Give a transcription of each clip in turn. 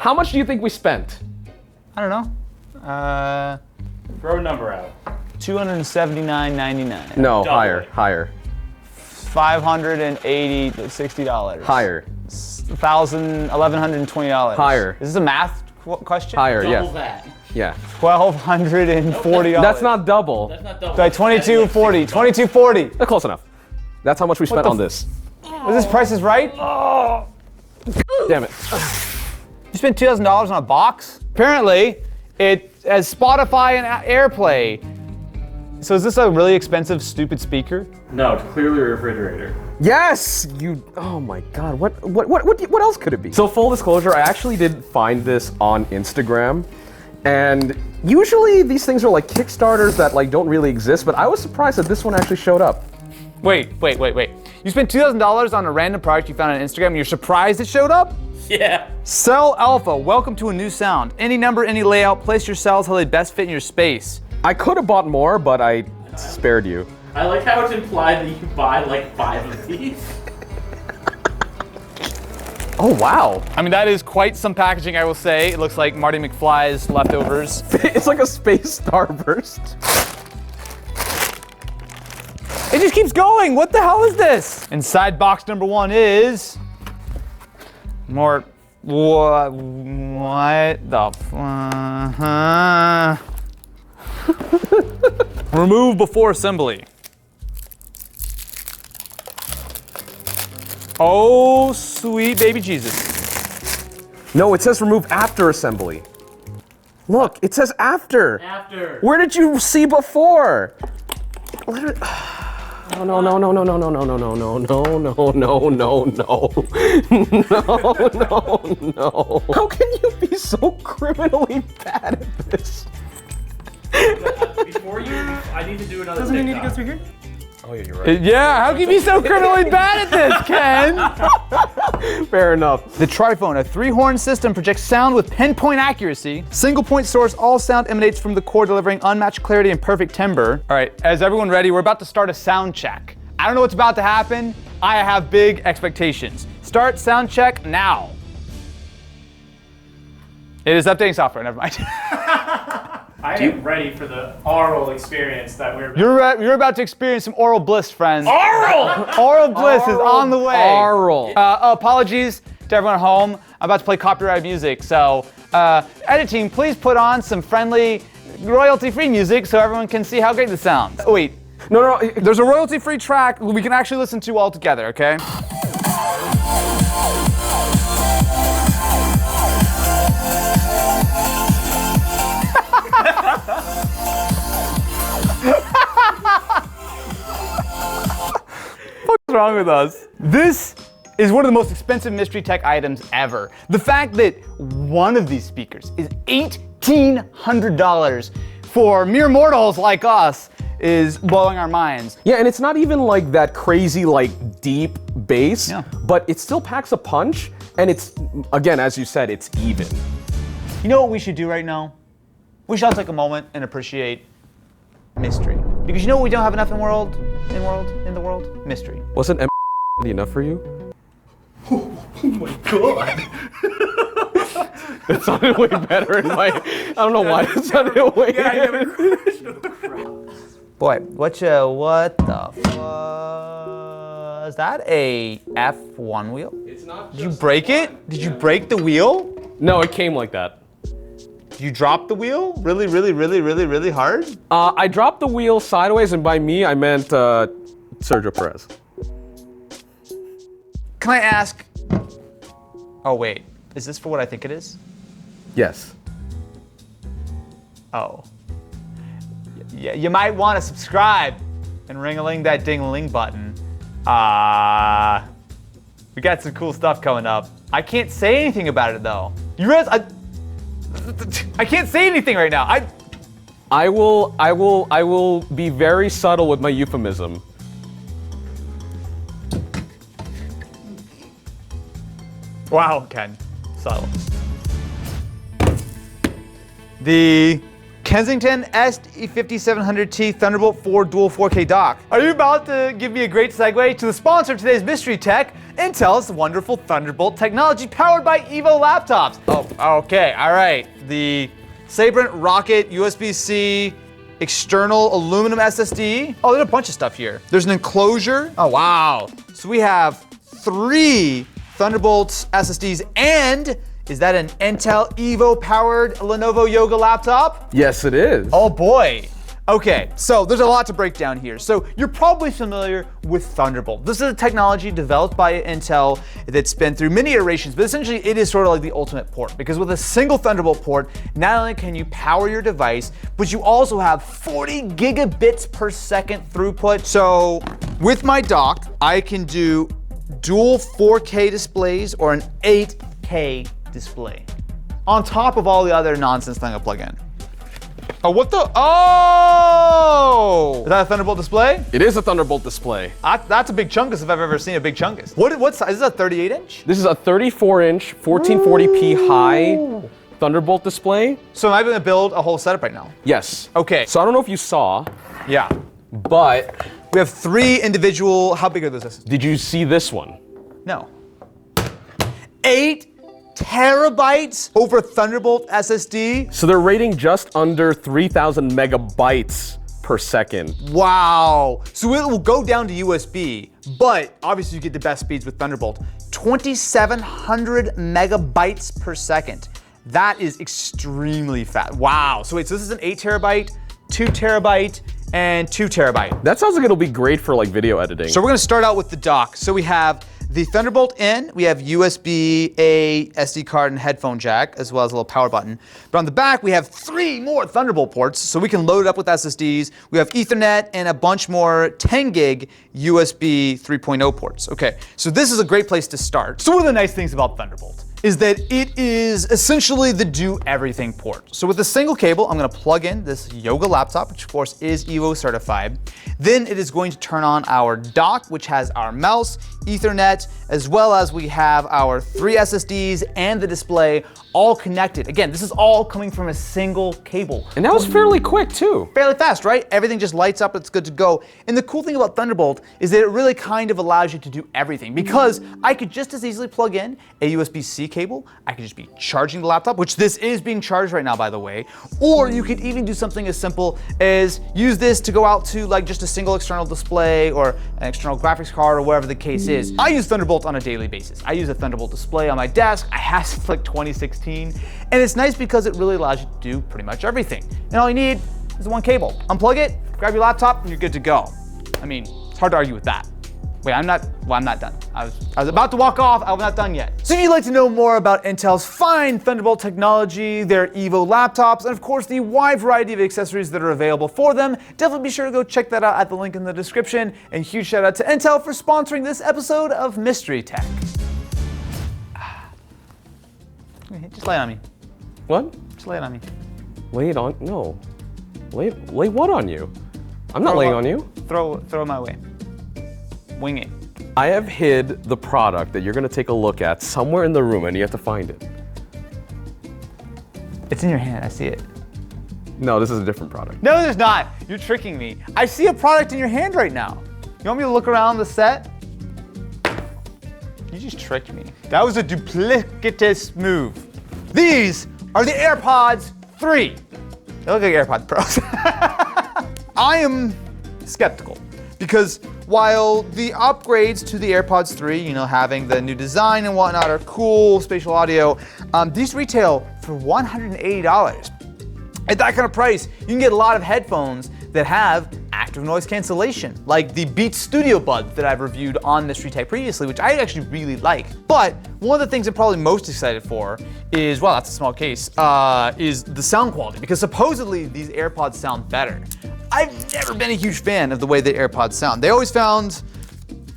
How much do you think we spent? I don't know. Throw a number out. $279.99. No, Double higher, it. higher, $560. higher, $1,120. Higher. Is this a math question? higher, Double yes. that. Yeah. $1,240. That's not double. That's not double. Like $22.40. $22.40. That's close enough. That's how much we spent on this. Is this Price is Right? Damn it. You spent $2,000 on a box? Apparently, it has Spotify and AirPlay. So is this a really expensive, stupid speaker? No, it's clearly a refrigerator. Yes, you. Oh my God, what else could it be? So full disclosure, I actually did find this on Instagram, and usually these things are like Kickstarters that like don't really exist, but I was surprised that this one actually showed up. Wait. You spent $2,000 on a random product you found on Instagram and you're surprised it showed up? Yeah. Cell Alpha, welcome to a new sound. Any number, any layout, place your cells how they best fit in your space. I could have bought more, but I spared you. I like how it's implied that you buy like 5 of these. Oh wow. I mean, that is quite some packaging, I will say. It looks like Marty McFly's leftovers. It's like a space starburst. It just keeps going. What the hell is this? Inside box number 1 is more. What the? Remove before assembly. Oh, sweet baby Jesus. No, it says remove after assembly. Look, it says after. After. Where did you see before? Literally. No. How can you be so criminally bad at this? Before you, I need to do another Doesn't it need to TikTok. go through here? Oh yeah, you're right. Yeah, how can you be so criminally bad at this, Ken? Fair enough. The Triphone, a 3-horn system, projects sound with pinpoint accuracy. Single point source, all sound emanates from the core, delivering unmatched clarity and perfect timbre. All right, is everyone ready? We're about to start a sound check. I don't know what's about to happen. I have big expectations. Start sound check now. It is updating software, never mind. I am ready for the oral experience that we're. You're about to experience some oral bliss, friends. Oral! Oral bliss is on the way. Oral. Apologies to everyone at home. I'm about to play copyrighted music, so editing, please put on some friendly, royalty-free music so everyone can see how great this sounds. Oh, wait. No. There's a royalty-free track we can actually listen to all together, okay? What's wrong with us? This is one of the most expensive mystery tech items ever. The fact that one of these speakers is $1,800 for mere mortals like us is blowing our minds. Yeah, and it's not even like that crazy, like deep bass, Yeah. but it still packs a punch, and it's, again, as you said, it's even. You know what we should do right now? We should all take a moment and appreciate mystery. Because you know what we don't have enough in the world? Mystery. Wasn't enough for you? Oh my god! It sounded way better in my. I don't know why it sounded way better. Boy, what the fuck? Is that a F1 wheel? It's not. Did you break it? Did you break the wheel? No, it came like that. Did you drop the wheel? Really hard? I dropped the wheel sideways, and by me, I meant Sergio Perez. Can I ask? Oh wait, is this for what I think it is? Yes. Oh. Yeah, you might want to subscribe and ring-a-ling that ding-a-ling button. We got some cool stuff coming up. I can't say anything about it though. You realize I can't say anything right now. I will be very subtle with my euphemism. Wow, Ken. Subtle. The Kensington SE5700T Thunderbolt 4 Dual 4K dock. Are you about to give me a great segue to the sponsor of today's mystery tech, Intel's wonderful Thunderbolt technology powered by Evo laptops. Oh, okay, all right. The Sabrent Rocket USB-C external aluminum SSD. Oh, there's a bunch of stuff here. There's an enclosure. Oh, wow. So we have 3 Thunderbolt SSDs, and is that an Intel Evo powered Lenovo Yoga laptop? Yes, it is. Oh boy. Okay, so there's a lot to break down here. So you're probably familiar with Thunderbolt. This is a technology developed by Intel that's been through many iterations, but essentially it is sort of like the ultimate port, because with a single Thunderbolt port, not only can you power your device, but you also have 40 gigabits per second throughput. So with my dock, I can do dual 4K displays or an 8K display on top of all the other nonsense thing I plug in. Oh, what the? Oh! Is that a Thunderbolt display? It is a Thunderbolt display. That's a big chunkus if I've ever seen a big chunkus. What size? Is that a 38 inch? This is a 34-inch, 1440p high Thunderbolt display. So am I going to build a whole setup right now? Yes. Okay. So I don't know if you saw, Yeah. but We have 3 individual, how big are those? did you see this one? No. 8 terabytes over Thunderbolt SSD? So they're rating just under 3,000 megabytes per second. Wow. So it will go down to USB, but obviously you get the best speeds with Thunderbolt. 2,700 megabytes per second. That is extremely fast. Wow. So wait, so this is an 8 terabyte, 2 terabyte, and 2 terabyte. That sounds like it'll be great for like video editing. So we're gonna start out with the dock. So we have the Thunderbolt in, we have USB-A SD card and headphone jack, as well as a little power button. But on the back, we have 3 more Thunderbolt ports, so we can load it up with SSDs. We have Ethernet and a bunch more 10 gig USB 3.0 ports. Okay, so this is a great place to start. So one of the nice things about Thunderbolt is that it is essentially the do-everything port. So with a single cable, I'm gonna plug in this Yoga laptop, which of course is Evo certified. Then it is going to turn on our dock, which has our mouse, Ethernet, as well as we have our 3 SSDs and the display all connected. Again, this is all coming from a single cable. And that was fairly quick too. Fairly fast, right? Everything just lights up, it's good to go. And the cool thing about Thunderbolt is that it really kind of allows you to do everything, because I could just as easily plug in a USB-C cable, I could just be charging the laptop, which this is being charged right now, by the way, or you could even do something as simple as use this to go out to like just a single external display or an external graphics card or whatever the case is. I use Thunderbolt on a daily basis. I use a Thunderbolt display on my desk. I have since like 2016, and it's nice because it really allows you to do pretty much everything. And all you need is one cable. Unplug it, grab your laptop, and you're good to go. I mean, it's hard to argue with that. Wait, I'm not done. I was about to walk off, I'm not done yet. So if you'd like to know more about Intel's fine Thunderbolt technology, their Evo laptops, and of course the wide variety of accessories that are available for them, definitely be sure to go check that out at the link in the description. And huge shout out to Intel for sponsoring this episode of Mystery Tech. Just lay it on me. What? Just lay it on me. Lay it on? No. Lay what on you? I'm not laying on you. Throw it my way. Wing it. I have hid the product that you're gonna take a look at somewhere in the room, and you have to find it. It's in your hand, I see it. No, this is a different product. No, there's not. You're tricking me. I see a product in your hand right now. You want me to look around the set? You just tricked me. That was a duplicitous move. These are the AirPods 3. They look like AirPods Pros. I am skeptical because while the upgrades to the AirPods 3, you know, having the new design and whatnot are cool, spatial audio, these retail for $180. At that kind of price, you can get a lot of headphones that have active noise cancellation, like the Beats Studio Buds that I've reviewed on Mystery Tech previously, which I actually really like. But one of the things I'm probably most excited for is, well, that's a small case, is the sound quality, because supposedly these AirPods sound better. I've never been a huge fan of the way the AirPods sound. They always found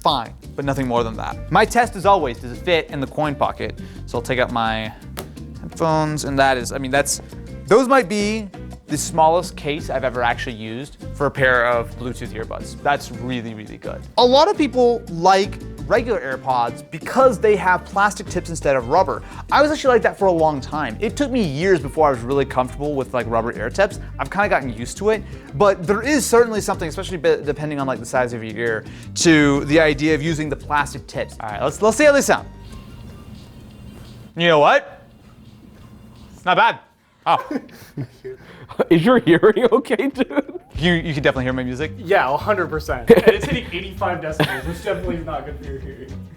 fine, but nothing more than that. My test is always, does it fit in the coin pocket? So I'll take out my headphones, and that is, I mean, those might be the smallest case I've ever actually used for a pair of Bluetooth earbuds. That's really, really good. A lot of people like regular AirPods because they have plastic tips instead of rubber. I was actually like that for a long time. It took me years before I was really comfortable with like rubber ear tips. I've kind of gotten used to it, but there is certainly something, especially depending on like the size of your ear, to the idea of using the plastic tips. All right, let's see how they sound. You know what? It's not bad. Oh. Is your hearing okay, dude? You can definitely hear my music. Yeah, 100%. And it's hitting 85 decibels, which definitely is not good for your hearing.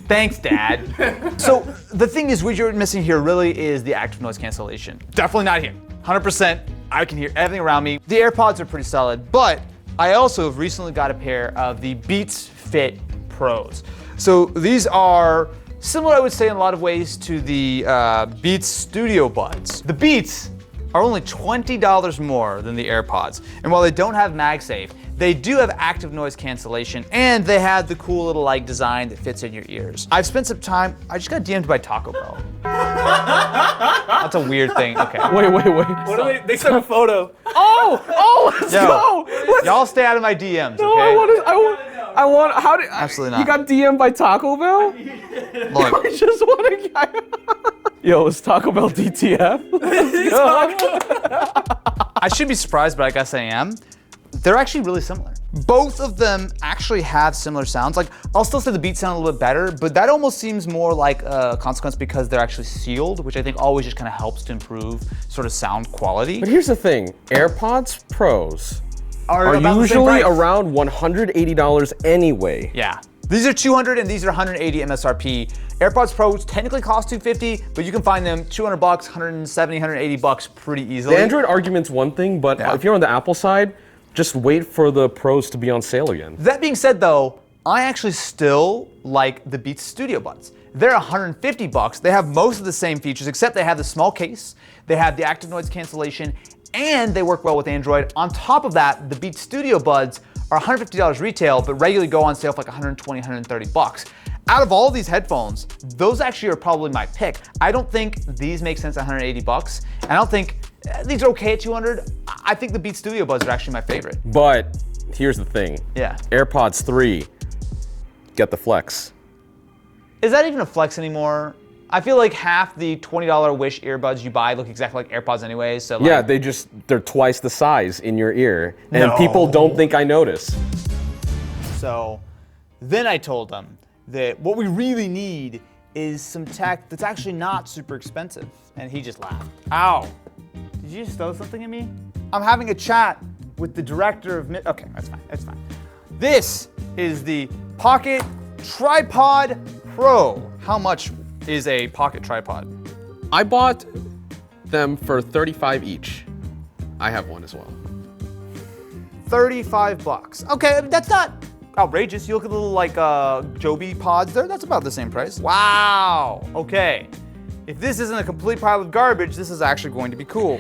Thanks, Dad. So the thing is, what you're missing here really is the active noise cancellation. Definitely not here. 100%, I can hear everything around me. The AirPods are pretty solid, but I also have recently got a pair of the Beats Fit Pros. So these are similar, I would say, in a lot of ways to the Beats Studio Buds. The Beats are only $20 more than the AirPods. And while they don't have MagSafe, they do have active noise cancellation, and they have the cool little like design that fits in your ears. I've spent some time, I just got DM'd by Taco Bell. That's a weird thing, okay. Wait. What are they sent a photo. Oh, let's go. Y'all stay out of my DMs, okay? No, I want, how did, Absolutely You not. got DM'd by Taco Bell? Look, I just want to, yo, is Taco Bell DTF? Let's go. I should be surprised, but I guess I am. They're actually really similar. Both of them actually have similar sounds. Like, I'll still say the Beats sound a little bit better, but that almost seems more like a consequence because they're actually sealed, which I think always just kind of helps to improve sort of sound quality. But here's the thing, AirPods Pros are about the same usually price. around $180 anyway. Yeah. These are $200 and these are 180 MSRP. AirPods Pros technically cost $250, but you can find them $200, 170, 180 bucks pretty easily. The Android argument's one thing, but Yeah. if you're on the Apple side, just wait for the Pros to be on sale again. That being said though, I actually still like the Beats Studio Buds. They're 150 bucks. They have most of the same features, except they have the small case, they have the active noise cancellation, and they work well with Android. On top of that, the Beats Studio Buds are $150 retail, but regularly go on sale for like 120, 130 bucks. Out of all these headphones, those actually are probably my pick. I don't think these make sense at 180 bucks. And I don't think these are okay at 200. I think the Beats Studio Buds are actually my favorite. But here's the thing. Yeah. AirPods 3, get the flex. Is that even a flex anymore? I feel like half the $20 Wish earbuds you buy look exactly like AirPods anyways. So like, Yeah, they're twice the size in your ear. And No. people don't think I notice. So then I told them that what we really need is some tech that's actually not super expensive. And he just laughed. Ow. Did you just throw something at me? I'm having a chat with the director of... Okay, that's fine, that's fine. This is the Pocket Tripod Pro. How much is a Pocket Tripod? I bought them for $35 each. I have one as well. 35 bucks. Okay, I mean, that's not outrageous. You look at the little like Joby pods there, that's about the same price. Wow, okay. If this isn't a complete pile of garbage, this is actually going to be cool.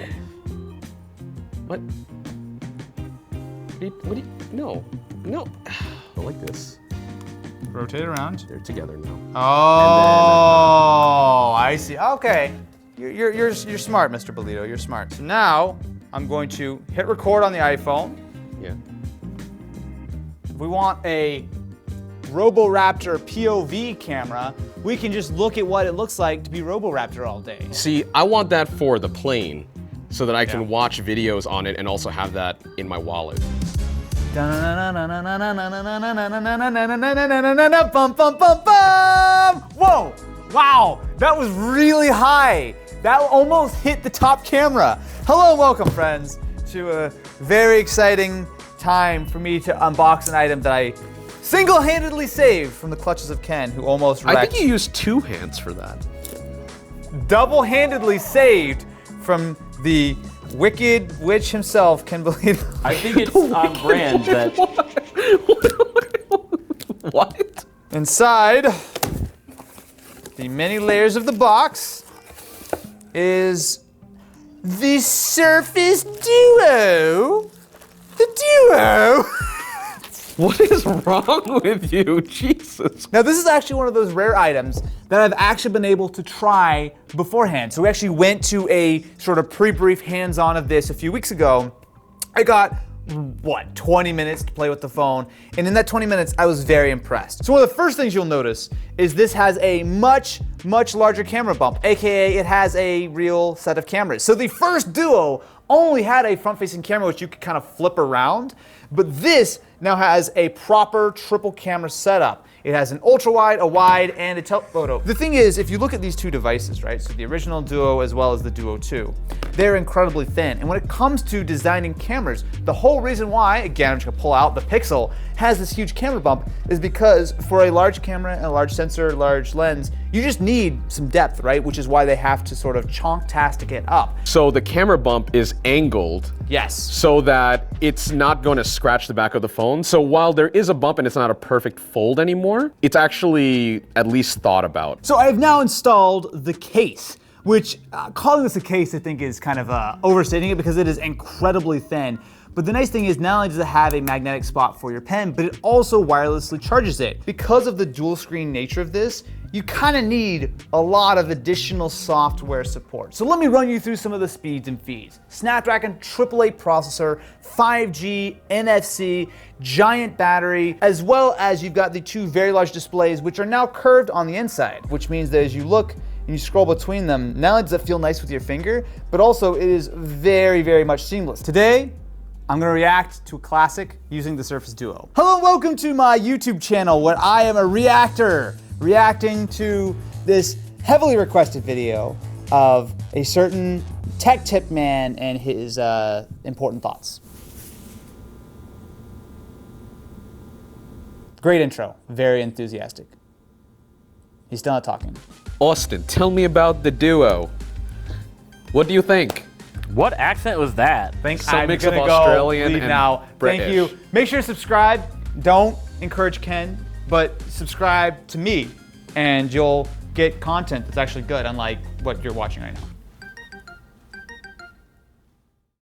What? No. I like this. Rotate around. They're together now. Oh, I see. Okay, you're smart, Mr. Bolito. You're smart. So now I'm going to hit record on the iPhone. Yeah. If we want a Roboraptor POV camera, we can just look at what it looks like to be Roboraptor all day. See, I want that for the plane so that I can Yeah. watch videos on it and also have that in my wallet. Bum, bum, bum, bum. Whoa, wow, that was really high. That almost hit the top camera. Hello, welcome friends to a very exciting time for me to unbox an item that I single-handedly saved from the clutches of Ken, who almost wrecked. I think you used 2 hands for that. Double-handedly saved from the wicked witch himself, Ken Bolito. I think it's on brand that What? Inside the many layers of the box is the Surface Duo. The Duo. What is wrong with you? Jesus. Now this is actually one of those rare items that I've actually been able to try beforehand. So we actually went to a sort of pre-brief hands-on of this a few weeks ago. I got what, 20 minutes to play with the phone. And in that 20 minutes, I was very impressed. So one of the first things you'll notice is this has a much larger camera bump, AKA it has a real set of cameras. So the first Duo only had a front-facing camera which you could kind of flip around, but this now has a proper triple camera setup. It has an ultra wide, a wide, and a telephoto. The thing is, if you look at these two devices, right, so the original Duo as well as the Duo 2, they're incredibly thin. And when it comes to designing cameras, the whole reason why, again, I'm just gonna pull out the Pixel, has this huge camera bump is because for a large camera and a large sensor, large lens, you just need some depth, right? Which is why they have to sort of chonk-tastic it up. So the camera bump is angled. Yes. So that it's not going to scratch the back of the phone. So while there is a bump and it's not a perfect fold anymore, it's actually at least thought about. So I have now installed the case, which calling this a case I think is kind of overstating it because it is incredibly thin. But the nice thing is not only does it have a magnetic spot for your pen, but it also wirelessly charges it. Because of the dual screen nature of this, you kind of need a lot of additional software support. So let me run you through some of the speeds and feeds. Snapdragon 888 processor, 5G, NFC, giant battery, as well as you've got the two very large displays which are now curved on the inside, which means that as you look and you scroll between them, not only does it feel nice with your finger, but also it is very much seamless. Today, I'm gonna react to a classic using the Surface Duo. Hello and welcome to my YouTube channel where I am a reactor, reacting to this heavily requested video of a certain tech tip man and his important thoughts. Great intro, very enthusiastic. He's still not talking. Austin, tell me about the Duo. What do you think? What accent was that? Some mix of Australian and now. British. Thank you. Make sure to subscribe. Don't encourage Ken, but subscribe to me and you'll get content that's actually good, unlike what you're watching right now.